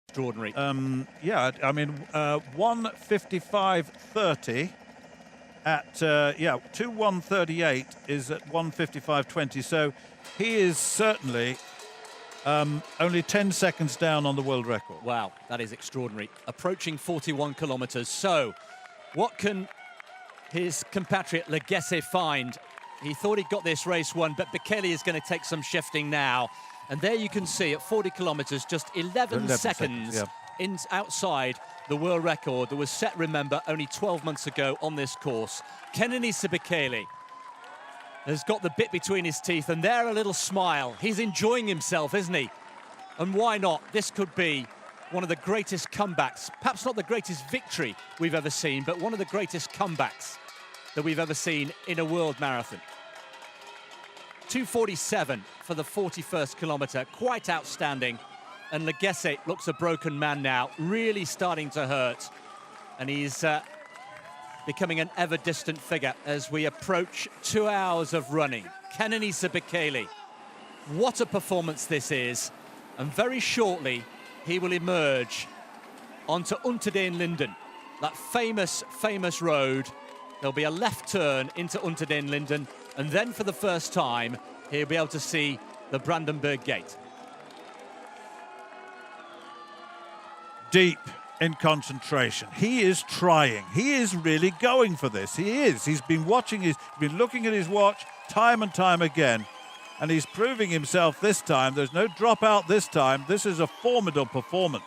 Extraordinary. Yeah, I mean, 1:55.30 at, 2:1:38 is at 1:55.20. So he is certainly only 10 seconds down on the world record. Wow, that is extraordinary. Approaching 41 kilometers. So what can his compatriot Legesse find? He thought he'd got this race won, but Bekele is going to take some shifting now. And there you can see at 40 kilometers, just 11 seconds outside the world record that was set, remember, only 12 months ago on this course. Kenenisa Bekele has got the bit between his teeth, and there a little smile. He's enjoying himself, isn't he? And why not? This could be one of the greatest comebacks, perhaps not the greatest victory we've ever seen, but one of the greatest comebacks that we've ever seen in a world marathon. 2:47 for the 41st kilometer, quite outstanding. And Legesse looks a broken man now, really starting to hurt. And he's becoming an ever-distant figure as we approach 2 hours of running. Kenenisa Bekele, what a performance this is. And very shortly, he will emerge onto Unter den Linden, that famous, famous road. There'll be a left turn into Unter den Linden, and then for the first time, he'll be able to see the Brandenburg Gate. Deep in concentration. He is trying. He is really going for this. He is. He's been watching, he's been looking at his watch time and time again, and he's proving himself this time. There's no dropout this time. This is a formidable performance.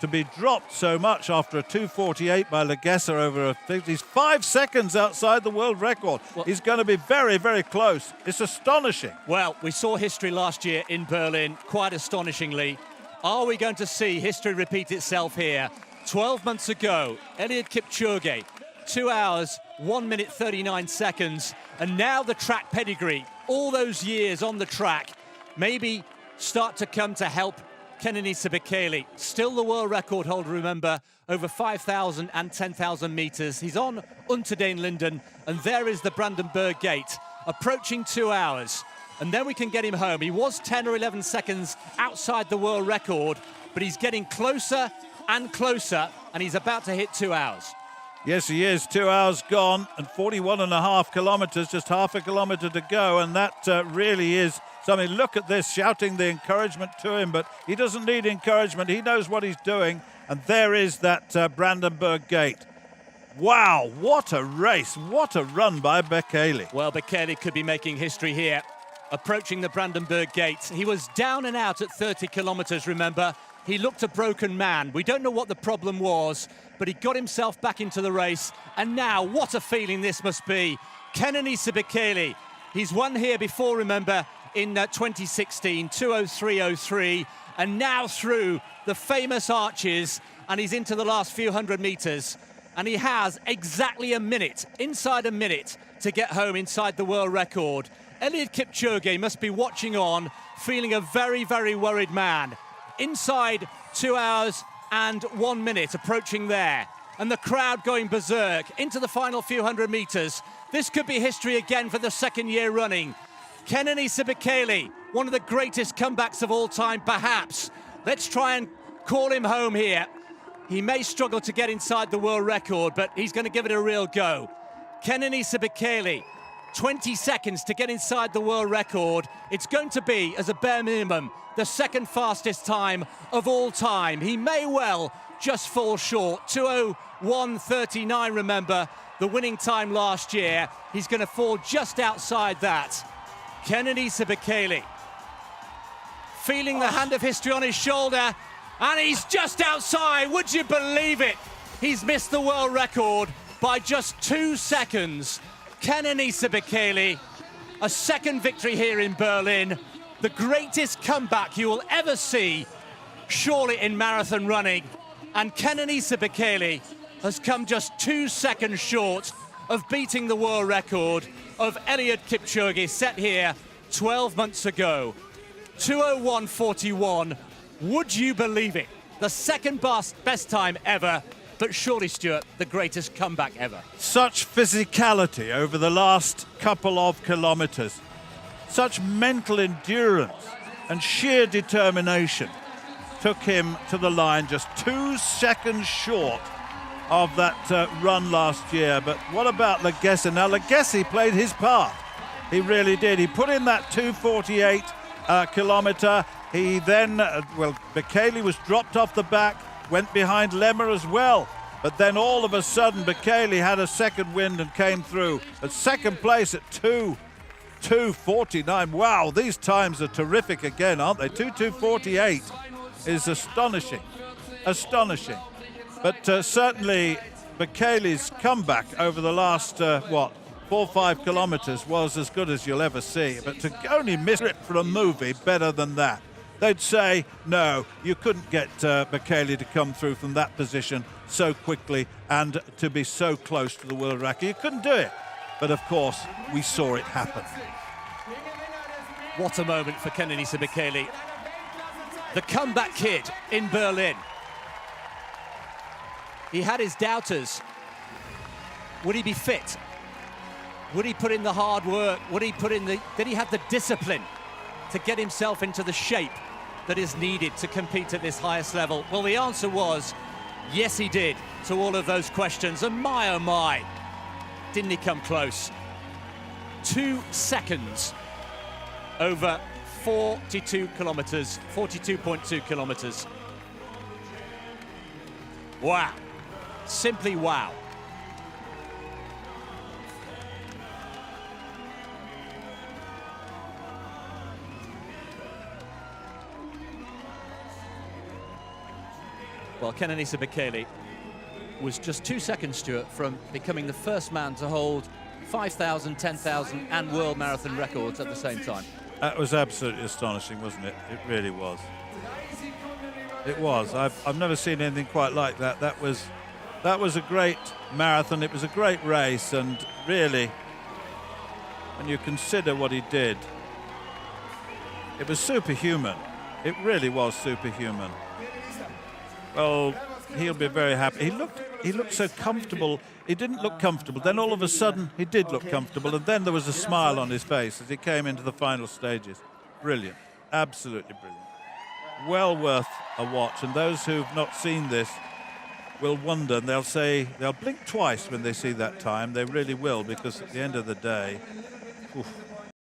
To be dropped so much after a 2:48 by Legesse over a 50, he's 5 seconds outside the world record. Well, he's going to be very, very close. It's astonishing. Well, we saw history last year in Berlin, quite astonishingly. Are we going to see history repeat itself here? 12 months ago, Eliud Kipchoge, 2 hours, 1 minute 39 seconds, and now the track pedigree, all those years on the track, maybe start to come to help Kenenisa Bekele, still the world record holder, remember, over 5,000 and 10,000 meters. He's on Unter den Linden, and there is the Brandenburg Gate, approaching 2 hours. And then we can get him home. He was 10 or 11 seconds outside the world record, but he's getting closer and closer, and he's about to hit 2 hours. Yes, he is. 2 hours gone, and 41.5 kilometers, just half a kilometer to go, and that really is something. Look at this, shouting the encouragement to him, but he doesn't need encouragement. He knows what he's doing, and there is that Brandenburg Gate. Wow, what a race, what a run by Bekele. Well, Bekele could be making history here, approaching the Brandenburg Gate. He was down and out at 30 kilometers, remember. He looked a broken man. We don't know what the problem was, but he got himself back into the race, and now what a feeling this must be. Kenenisa Bekele, he's won here before, remember, in 2016, 2:03.03, and now through the famous arches, and he's into the last few hundred meters, and he has exactly a minute, inside a minute, to get home inside the world record. Eliud Kipchoge must be watching on, feeling a very, very worried man. Inside 2 hours and 1 minute, approaching there, and the crowd going berserk into the final few hundred meters. This could be history again for the second year running. Kenenisa Bekele, one of the greatest comebacks of all time, perhaps. Let's try and call him home here. He may struggle to get inside the world record, but he's going to give it a real go. Kenenisa Bekele, 20 seconds to get inside the world record. It's going to be, as a bare minimum, the second fastest time of all time. He may well just fall short. 2:01.39, remember, the winning time last year. He's going to fall just outside that. Kenenisa Bekele, feeling the hand of history on his shoulder, and he's just outside. Would you believe it? He's missed the world record by just 2 seconds. Kenenisa Bekele, a second victory here in Berlin, the greatest comeback you will ever see, surely in marathon running. And Kenenisa Bekele has come just 2 seconds short of beating the world record of Eliud Kipchoge, set here 12 months ago. 2:01.41, would you believe it? The second best time ever, but surely, Stuart, the greatest comeback ever. Such physicality over the last couple of kilometers, such mental endurance and sheer determination took him to the line just 2 seconds short of that run last year. But what about Legesse? Now, Legesse played his part. He really did. He put in that 2:48 kilometre. He then, Bekele was dropped off the back, went behind Lemmer as well. But then all of a sudden, Bekele had a second wind and came through. At second place at 2:49. Wow, these times are terrific again, aren't they? 2:2:48 is astonishing. Astonishing. But certainly Bekele's comeback over the last, 4 or 5 kilometres was as good as you'll ever see. But to only miss it for a movie, better than that. They'd say, no, you couldn't get Bekele to come through from that position so quickly and to be so close to the world record. You couldn't do it. But of course, we saw it happen. What a moment for Kenenisa Bekele. The comeback kid in Berlin. He had his doubters. Would he be fit? Would he put in the hard work? Did he have the discipline to get himself into the shape that is needed to compete at this highest level? Well, the answer was, yes, he did, to all of those questions. And my, oh my, didn't he come close? 2 seconds over 42 kilometres, 42.2 kilometres. Wow. Simply wow. Well, Kenenisa Bekele was just 2 seconds, Stuart, from becoming the first man to hold 5,000, 10,000 and world marathon records at the same time. That was absolutely astonishing, wasn't it? It really was. It was. I've never seen anything quite like that. That was a great marathon. It was a great race, and really, when you consider what he did, it was superhuman. It really was superhuman. Well, he'll be very happy. He looked so comfortable. He didn't look comfortable. Then all of a sudden, he did look comfortable, and then there was a smile on his face as he came into the final stages. Brilliant. Absolutely brilliant. Well worth a watch, and those who've not seen this will wonder, and they'll blink twice when they see that time. They really will, because at the end of the day, oof,